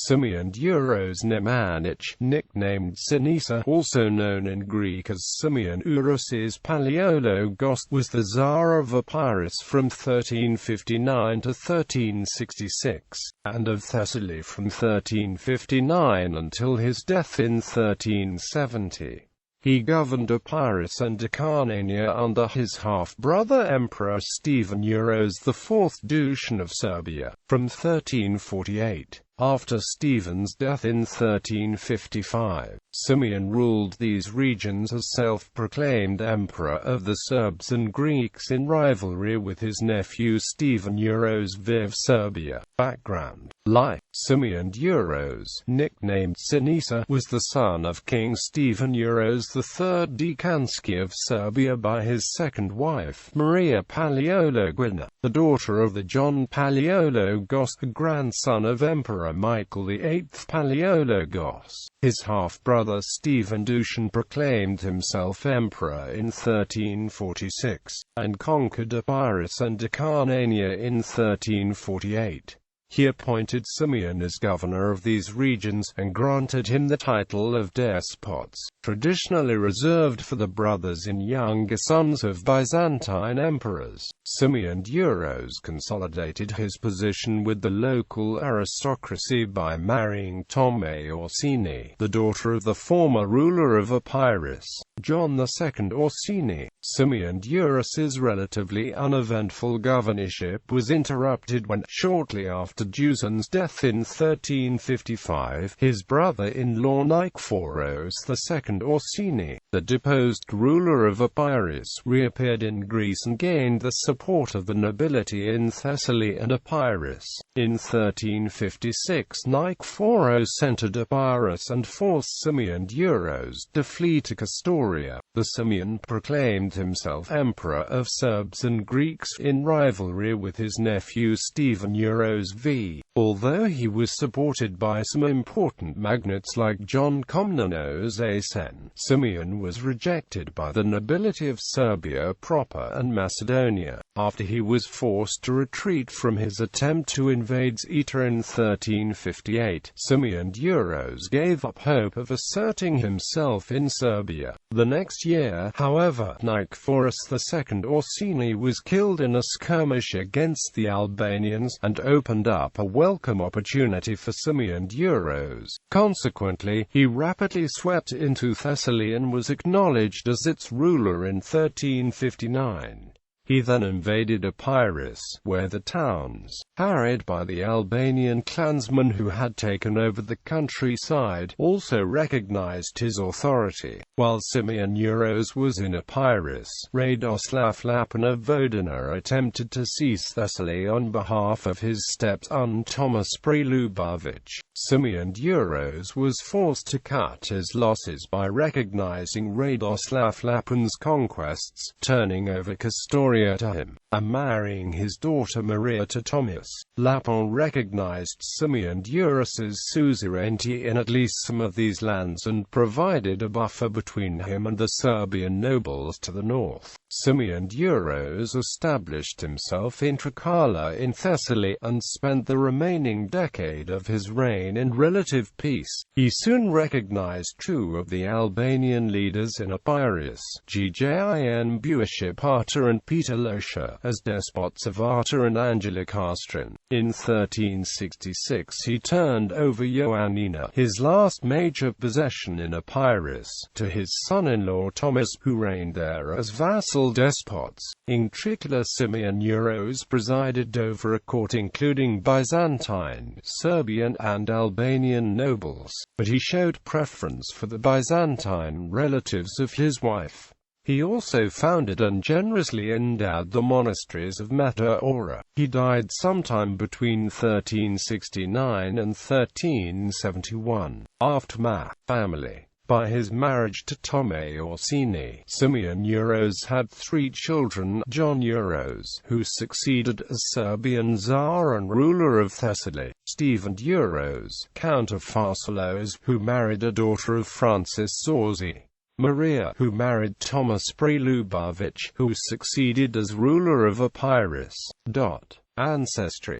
Simeon Uroš Nemanjić, nicknamed Siniša, also known in Greek as Symeōn Ouresēs Palaiologos, was the Tsar of Epirus from 1359 to 1366, and of Thessaly from 1359 until his death in 1370. He governed Epirus and Acarnania under his half-brother Emperor Simeon Uroš IV Dušan of Serbia, from 1348. After Stephen's death in 1355, Simeon ruled these regions as self-proclaimed Emperor of the Serbs and Greeks in rivalry with his nephew Simeon Uroš of Serbia. Background: Life. Simeon Uroš, nicknamed Siniša, was the son of King Stephen Uroš III Dekanski of Serbia by his second wife, Maria Palaiologos, the daughter of the John Palaiologos, a grandson of Emperor Michael VIII Palaiologos. His half-brother Stephen Dušan proclaimed himself emperor in 1346, and conquered Epirus and Acarnania in 1348. He appointed Simeon as governor of these regions, and granted him the title of despots, traditionally reserved for the brothers and younger sons of Byzantine emperors. Simeon Uroš consolidated his position with the local aristocracy by marrying Tome Orsini, the daughter of the former ruler of Epirus, John II Orsini. Simeon Uroš's relatively uneventful governorship was interrupted when, shortly after Dušan's death in 1355, his brother-in-law Nikephoros II Orsini, the deposed ruler of Epirus, reappeared in Greece and gained the support of the nobility in Thessaly and Epirus. In 1356, Nikephoros entered Epirus and forced Simeon Uroš to flee to Castoria. The Simeon proclaimed himself Emperor of Serbs and Greeks, in rivalry with his nephew Stephen Uroš V. Although he was supported by some important magnates like John Ouresēs, Simeon was rejected by the nobility of Serbia proper and Macedonia, after he was forced to retreat from his attempt to invade Zeta in 1358. Simeon Uroš gave up hope of asserting himself in Serbia. The next year, however, Nikephoros II Orsini was killed in a skirmish against the Albanians, and opened up a welcome opportunity for Simeon Uroš. Consequently, he rapidly swept into Thessaly and was acknowledged as its ruler in 1359. He then invaded Epirus, where the towns, harried by the Albanian clansmen who had taken over the countryside, also recognized his authority. While Simeon Uroš was in Epirus, Radoslav Lapan of Vodena attempted to seize Thessaly on behalf of his stepson Thomas Prelubović. Simeon Uroš was forced to cut his losses by recognizing Radoslav Lapan's conquests, turning over Castoria to him, and marrying his daughter Maria to Thomas. Lapan recognized Simeon Uroš's suzerainty in at least some of these lands and provided a buffer between him and the Serbian nobles to the north. Simeon Uroš established himself in Trikala in Thessaly, and spent the remaining decade of his reign in relative peace. He soon recognized two of the Albanian leaders in Epirus, Gjin Buashipata and Peter Losha, as despots of Arta and Angelikastrin. In 1366 he turned over Ioannina, his last major possession in Epirus, to his son-in-law Thomas, who reigned there as vassal despots. In Trikala, Simeon Uroš presided over a court including Byzantine, Serbian and Albanian nobles, but he showed preference for the Byzantine relatives of his wife. He also founded and generously endowed the monasteries of Metaora. He died sometime between 1369 and 1371. Aftermath. Family. By his marriage to Tome Orsini, Simeon Uroš had 3 children: John Uroš, who succeeded as Serbian Tsar and ruler of Thessaly; Stephen Uroš, Count of Pharsalos, who married a daughter of Francis Zorzi; Maria, who married Thomas Prelubović, who succeeded as ruler of Epirus. Ancestry.